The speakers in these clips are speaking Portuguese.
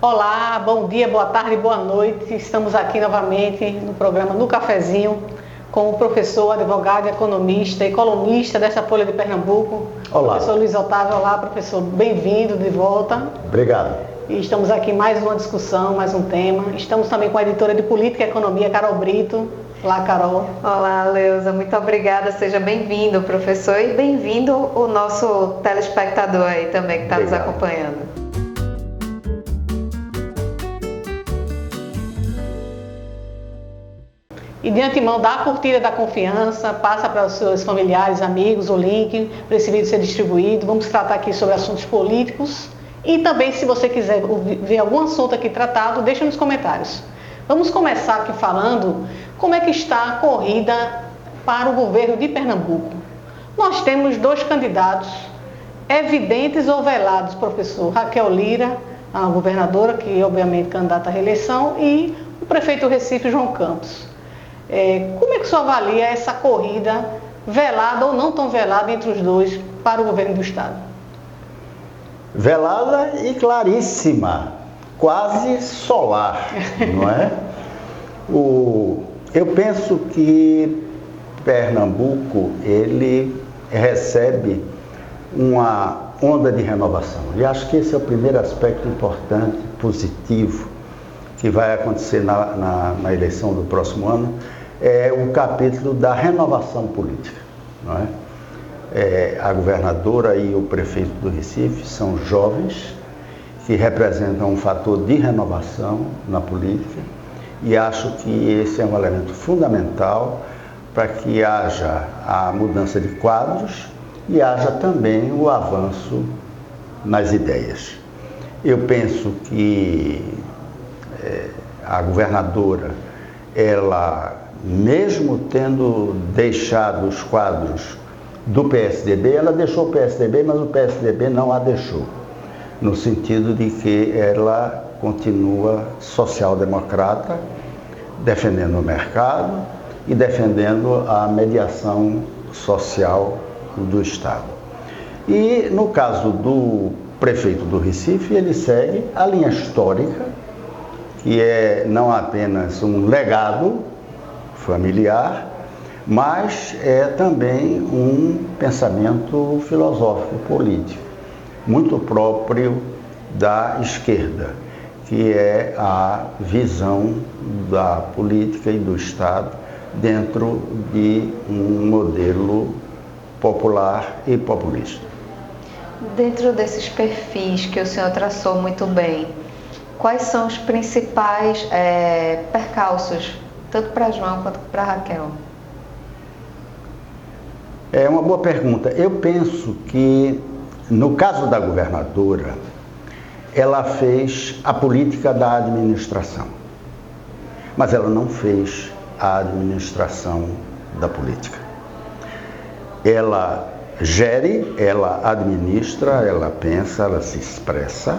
Olá, bom dia, boa tarde, boa noite. Estamos aqui novamente no programa No Cafezinho com o professor, advogado, economista e colunista dessa Folha de Pernambuco. Olá. Professor Luiz Otávio. Olá, professor. Bem-vindo de volta. Obrigado. E estamos aqui mais uma discussão, mais um tema. Estamos também com a editora de Política e Economia, Carol Brito. Olá, Carol. Olá, Leusa. Muito obrigada. Seja bem-vindo, professor, e bem-vindo o nosso telespectador aí também que está nos acompanhando. E de antemão, dá a curtida da confiança, passa para os seus familiares, amigos, o link para esse vídeo ser distribuído. Vamos tratar aqui sobre assuntos políticos e também, se você quiser ver algum assunto aqui tratado, deixa nos comentários. Vamos começar aqui falando como é que está a corrida para o governo de Pernambuco. Nós temos dois candidatos evidentes ou velados, professor. Raquel Lira, a governadora, que obviamente candidata à reeleição, e o prefeito do Recife, João Campos. Como é que o senhor avalia essa corrida velada ou não tão velada entre os dois para o governo do Estado? Velada e claríssima, quase solar, não é? Eu penso que Pernambuco, ele recebe uma onda de renovação. E acho que esse é o primeiro aspecto importante, positivo, que vai acontecer na eleição do próximo ano, é o capítulo da renovação política, não é? A governadora e o prefeito do Recife são jovens que representam um fator de renovação na política e acho que esse é um elemento fundamental para que haja a mudança de quadros e haja também o avanço nas ideias. Eu penso que a governadora, ela, mesmo tendo deixado os quadros do PSDB, ela deixou o PSDB, mas o PSDB não a deixou, no sentido de que ela continua social-democrata, defendendo o mercado e defendendo a mediação social do Estado. E no caso do prefeito do Recife, ele segue a linha histórica, que é não apenas um legado familiar, mas é também um pensamento filosófico político, muito próprio da esquerda, que é a visão da política e do Estado dentro de um modelo popular e populista. Dentro desses perfis que o senhor traçou muito bem, quais são os principais percalços, tanto para João quanto para Raquel? É uma boa pergunta. Eu penso que, no caso da governadora, ela fez a política da administração, mas ela não fez a administração da política. Ela gere, ela administra, ela pensa, ela se expressa,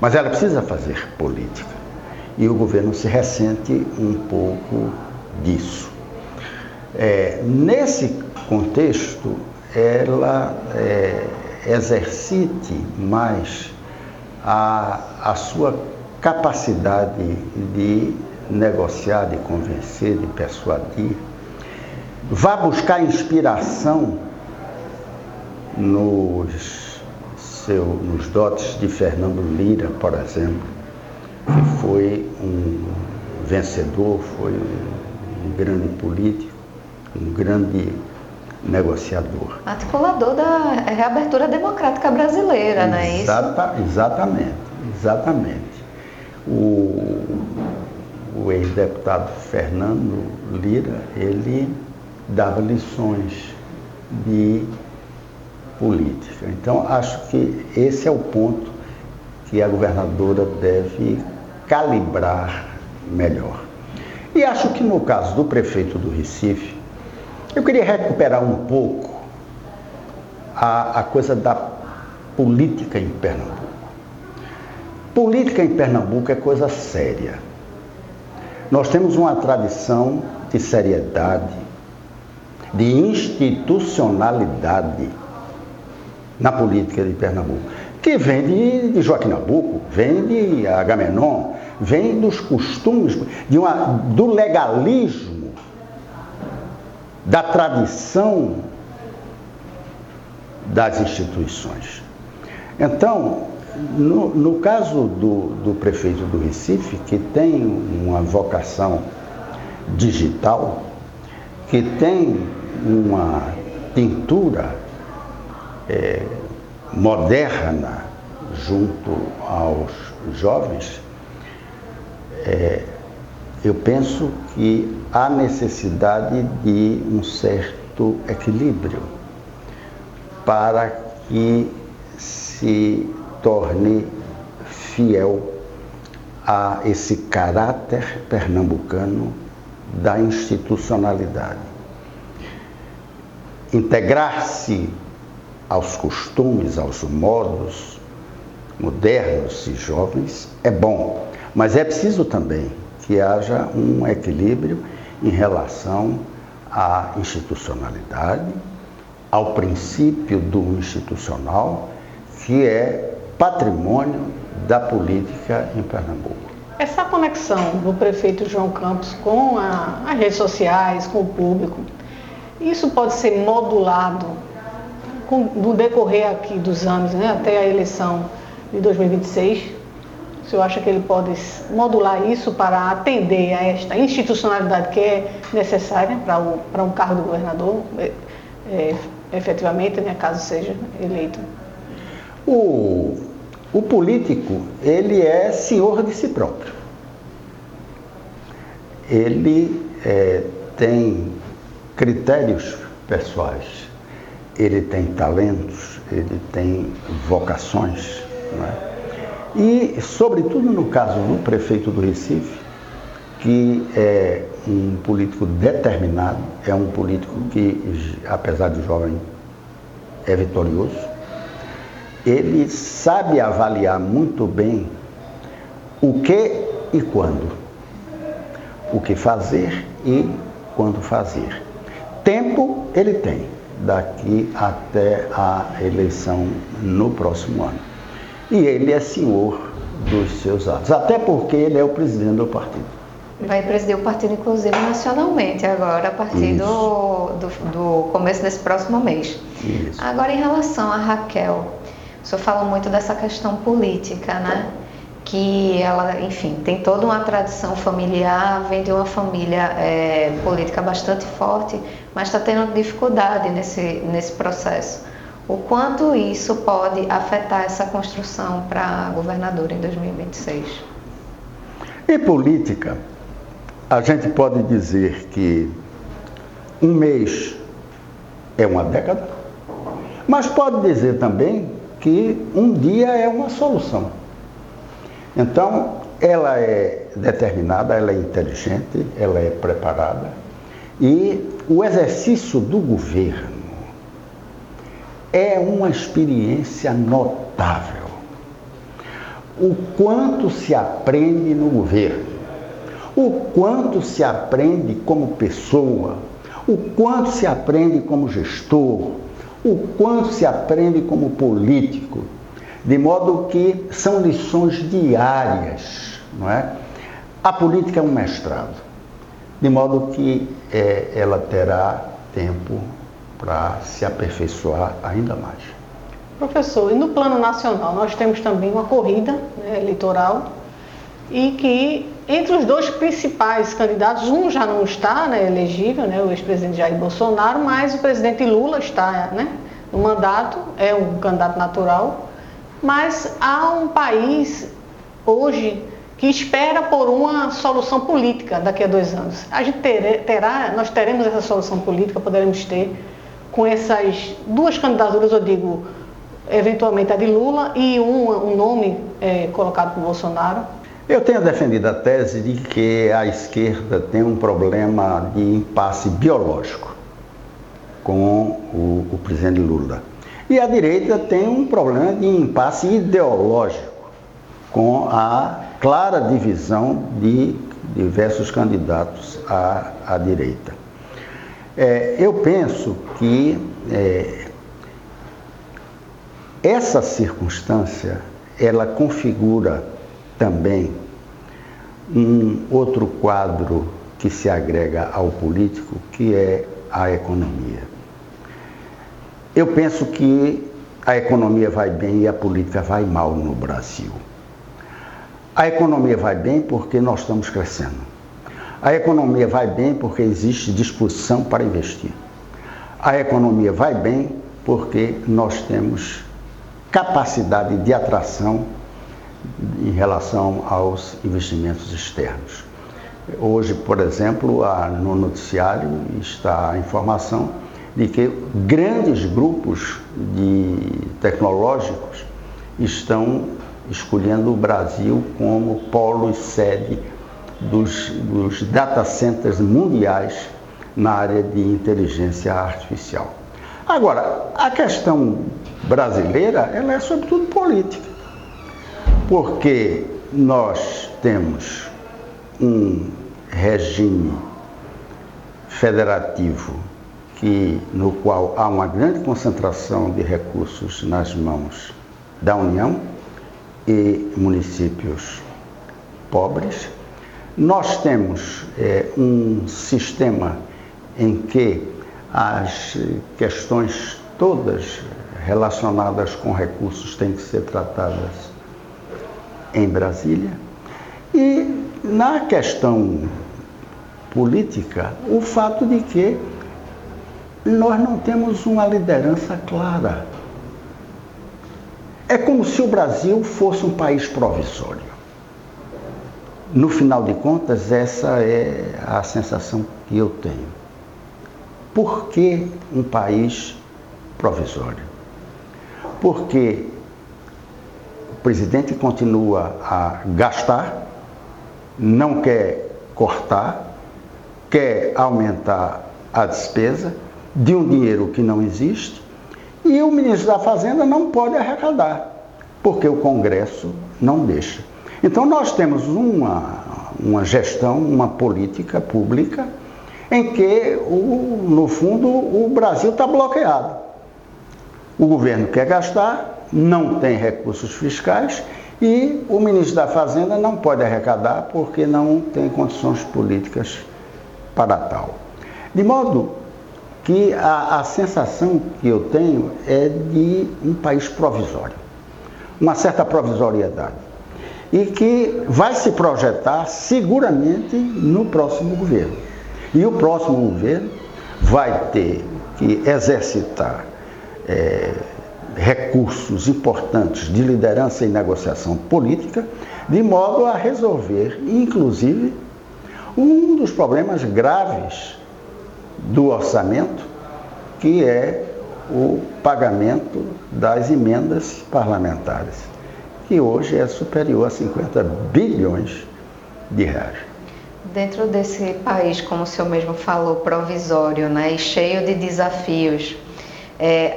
mas ela precisa fazer política. E o governo se ressente um pouco disso. Nesse contexto, ela exercite mais a sua capacidade de negociar, de convencer, de persuadir. Vá buscar inspiração nos dotes de Fernando Lira, por exemplo, que foi um vencedor, foi um grande político, um grande negociador. Articulador da reabertura democrática brasileira, não é isso? Exatamente. O ex-deputado Fernando Lira, ele dava lições de política. Então, acho que esse é o ponto que a governadora deve calibrar melhor. E acho que no caso do prefeito do Recife, eu queria recuperar um pouco a coisa da política em Pernambuco. Política em Pernambuco é coisa séria. Nós temos uma tradição de seriedade, de institucionalidade na política de Pernambuco, que vem de Joaquim Nabuco, vem de Agamenon, vem dos costumes, do legalismo, da tradição das instituições. Então, no caso do prefeito do Recife, que tem uma vocação digital, que tem uma tintura moderna junto aos jovens, eu penso que há necessidade de um certo equilíbrio para que se torne fiel a esse caráter pernambucano da institucionalidade. Integrar-se aos costumes, aos modos modernos e jovens é bom, mas é preciso também que haja um equilíbrio em relação à institucionalidade, ao princípio do institucional, que é patrimônio da política em Pernambuco. Essa conexão do prefeito João Campos com as redes sociais, com o público, isso pode ser modulado no decorrer aqui dos anos, né, até a eleição de 2026? O senhor acha que ele pode modular isso para atender a esta institucionalidade que é necessária para um cargo do governador, efetivamente, né, caso seja eleito? O político, ele é senhor de si próprio. Ele tem critérios pessoais, ele tem talentos, ele tem vocações, não é? E, sobretudo no caso do prefeito do Recife, que é um político determinado, é um político que, apesar de jovem, é vitorioso, ele sabe avaliar muito bem o que e quando, o que fazer e quando fazer. Tempo ele tem, daqui até a eleição no próximo ano. E ele é senhor dos seus atos, até porque ele é o presidente do partido. Vai presidir o partido, inclusive, nacionalmente agora, a partir do começo desse próximo mês. Isso. Agora, em relação a Raquel, o senhor fala muito dessa questão política, né? Que ela, enfim, tem toda uma tradição familiar, vem de uma família política bastante forte, mas está tendo dificuldade nesse processo. O quanto isso pode afetar essa construção para governador em 2026? Em política, a gente pode dizer que um mês é uma década, mas pode dizer também que um dia é uma solução. Então, ela é determinada, ela é inteligente, ela é preparada, e o exercício do governo é uma experiência notável. O quanto se aprende no governo, o quanto se aprende como pessoa, o quanto se aprende como gestor, o quanto se aprende como político, de modo que são lições diárias, não é? A política é um mestrado, de modo que ela terá tempo para se aperfeiçoar ainda mais. Professor, e no plano nacional nós temos também uma corrida, né, eleitoral, e que entre os dois principais candidatos, um já não está, né, elegível, né, o ex-presidente Jair Bolsonaro, mas o presidente Lula está, né, no mandato, é um candidato natural, mas há um país hoje que espera por uma solução política daqui a 2 anos. A gente nós teremos essa solução política, poderemos ter com essas duas candidaturas, eu digo, eventualmente a de Lula e um nome colocado por Bolsonaro. Eu tenho defendido a tese de que a esquerda tem um problema de impasse biológico com o presidente Lula. E a direita tem um problema de impasse ideológico com a clara divisão de diversos candidatos à direita. Eu penso que essa circunstância, ela configura também um outro quadro que se agrega ao político, que é a economia. Eu penso que a economia vai bem e a política vai mal no Brasil. A economia vai bem porque nós estamos crescendo. A economia vai bem porque existe disposição para investir. A economia vai bem porque nós temos capacidade de atração em relação aos investimentos externos. Hoje, por exemplo, no noticiário está a informação de que grandes grupos tecnológicos estão escolhendo o Brasil como polo e sede dos data centers mundiais na área de inteligência artificial. Agora, a questão brasileira, ela é sobretudo política, porque nós temos um regime federativo no qual há uma grande concentração de recursos nas mãos da União e municípios pobres. Nós temos um sistema em que as questões todas relacionadas com recursos têm que ser tratadas em Brasília. E na questão política, o fato de que nós não temos uma liderança clara. É como se o Brasil fosse um país provisório. No final de contas, essa é a sensação que eu tenho. Por que um país provisório? Porque o presidente continua a gastar, não quer cortar, quer aumentar a despesa de um dinheiro que não existe, e o ministro da Fazenda não pode arrecadar, porque o Congresso não deixa. Então nós temos uma gestão, uma política pública em que, no fundo, o Brasil está bloqueado. O governo quer gastar, não tem recursos fiscais, e o ministro da Fazenda não pode arrecadar porque não tem condições políticas para tal. De modo que a sensação que eu tenho é de um país provisório, uma certa provisoriedade, e que vai se projetar seguramente no próximo governo. E o próximo governo vai ter que exercitar recursos importantes de liderança e negociação política, de modo a resolver, inclusive, um dos problemas graves do orçamento, que é o pagamento das emendas parlamentares, que hoje é superior a 50 bilhões de reais. Dentro desse país, como o senhor mesmo falou, provisório, né, e cheio de desafios,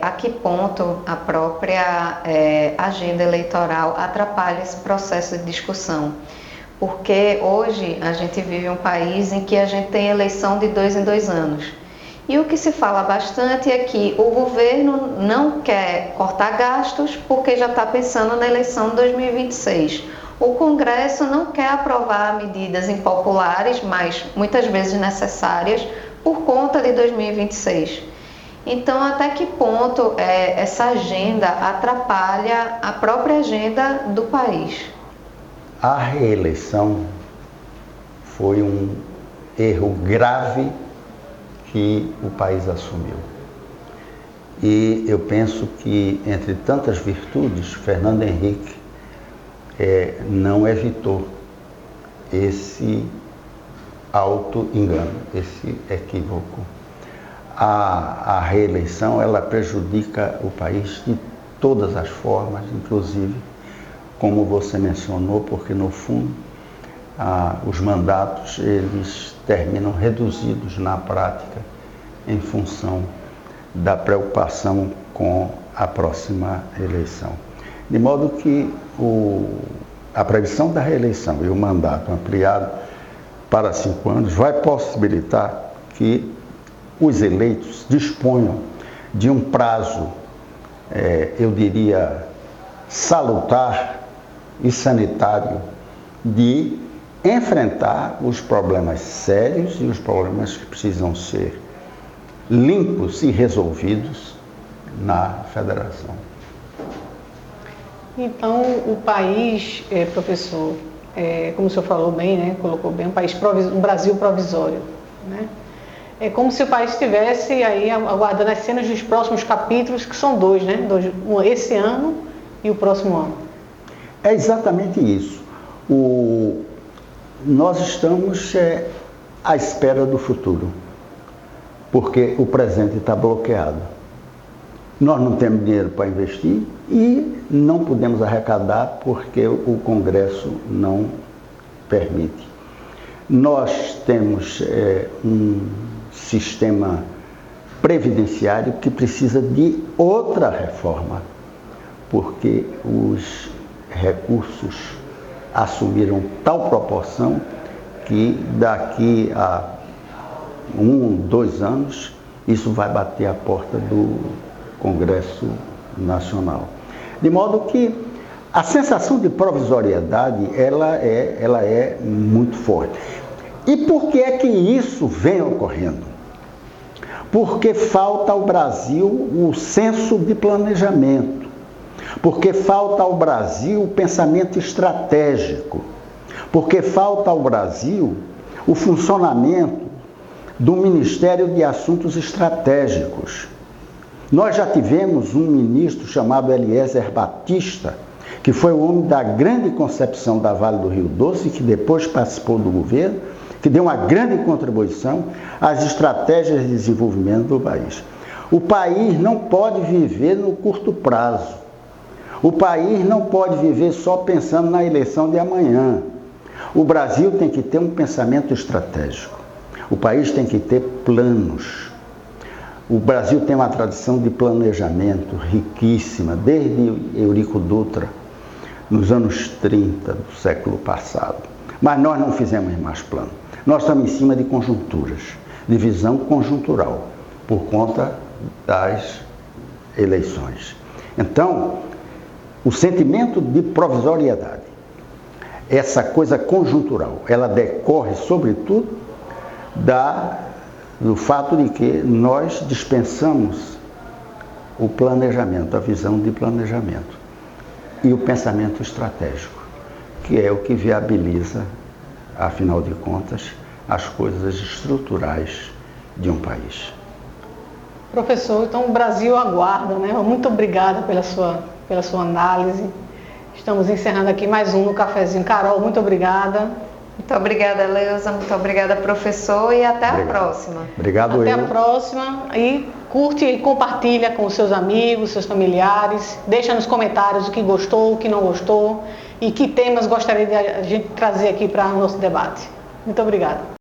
a que ponto a própria agenda eleitoral atrapalha esse processo de discussão? Porque hoje a gente vive um país em que a gente tem eleição de 2 em 2 anos. E o que se fala bastante é que o governo não quer cortar gastos porque já está pensando na eleição de 2026. O Congresso não quer aprovar medidas impopulares, mas muitas vezes necessárias, por conta de 2026. Então, até que ponto essa agenda atrapalha a própria agenda do país? A reeleição foi um erro grave que o país assumiu. E eu penso que, entre tantas virtudes, Fernando Henrique não evitou esse auto-engano, esse equívoco. A reeleição, ela prejudica o país de todas as formas, inclusive, como você mencionou, porque, no fundo, os mandatos, eles terminam reduzidos na prática em função da preocupação com a próxima eleição. De modo que a previsão da reeleição e o mandato ampliado para 5 anos vai possibilitar que os eleitos disponham de um prazo eu diria, salutar e sanitário de enfrentar os problemas sérios e os problemas que precisam ser limpos e resolvidos na federação. Então, o país, professor, como o senhor falou bem, né, colocou bem, um Brasil provisório, né? É como se o país estivesse aí aguardando as cenas dos próximos capítulos, que são dois, né? Esse ano e o próximo ano. É exatamente isso. Nós estamos à espera do futuro, porque o presente está bloqueado. Nós não temos dinheiro para investir e não podemos arrecadar porque o Congresso não permite. Nós temos um sistema previdenciário que precisa de outra reforma, porque os recursos assumiram tal proporção que daqui a 2 anos isso vai bater a porta do Congresso Nacional. De modo que a sensação de provisoriedade ela é muito forte. E por que é que isso vem ocorrendo? Porque falta ao Brasil o senso de planejamento, porque falta ao Brasil o pensamento estratégico, porque falta ao Brasil o funcionamento do Ministério de Assuntos Estratégicos. Nós já tivemos um ministro chamado Eliezer Batista, que foi o homem da grande concepção da Vale do Rio Doce, que depois participou do governo, que deu uma grande contribuição às estratégias de desenvolvimento do país. O país não pode viver no curto prazo. O país não pode viver só pensando na eleição de amanhã. O Brasil tem que ter um pensamento estratégico. O país tem que ter planos. O Brasil tem uma tradição de planejamento riquíssima, desde Eurico Dutra, nos anos 30 do século passado. Mas nós não fizemos mais plano. Nós estamos em cima de conjunturas, de visão conjuntural, por conta das eleições. Então, o sentimento de provisoriedade, essa coisa conjuntural, ela decorre, sobretudo, do fato de que nós dispensamos o planejamento, a visão de planejamento e o pensamento estratégico, que é o que viabiliza, afinal de contas, as coisas estruturais de um país. Professor, então o Brasil aguarda, né? Muito obrigada pela sua análise. Estamos encerrando aqui mais um no Cafezinho. Carol, muito obrigada. Muito obrigada, Leusa. Muito obrigada, professor. E até a próxima. Obrigado, Até a próxima. E curte e compartilha com os seus amigos, seus familiares. Deixa nos comentários o que gostou, o que não gostou e que temas gostaria de a gente trazer aqui para o nosso debate. Muito obrigada.